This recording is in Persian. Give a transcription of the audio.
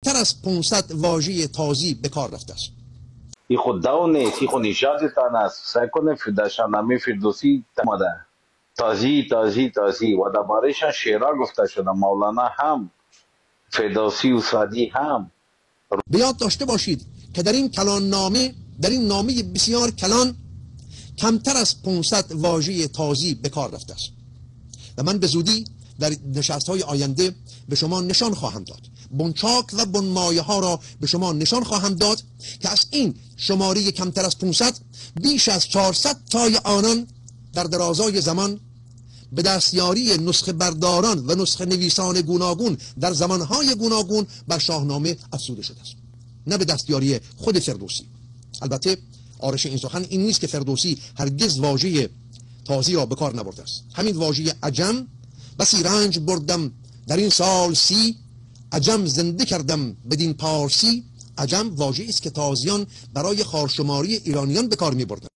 کمتر از 500 واژه تازی به کار رفته است. این خود دو نیست، این خود نژادتان است. سعی کنه در شاهنامه فردوسی تماده تازی تازی تازی و درباره‌شان شعرها گفته شده. مولانا هم، فردوسی و سعدی هم. به یاد داشته باشید که در این کلان نامه، در این نامه بسیار کلان، کمتر از 500 واژه تازی به کار رفته است و من به زودی در نشست‌های آینده به شما نشان خواهم داد، بنچاک و بنمایه ها را به شما نشان خواهم داد که از این شماره کمتر از 500 بیش از 400 تای آنان در درازای زمان به دستیاری نسخه برداران و نسخه نویسان گوناگون در زمانهای گوناگون بر شاهنامه افزوده شده است، نه به دستیاری خود فردوسی. البته آرش این سخن این نیست که فردوسی هرگز واژه تازی را به کار نبرده است. همین واژه عجم، بسی رنج بردم در این سال 30، عجم زنده کردم بدین پارسی. عجم واژه‌ای است که تازیان برای خارشماری ایرانیان به کار می‌بردند.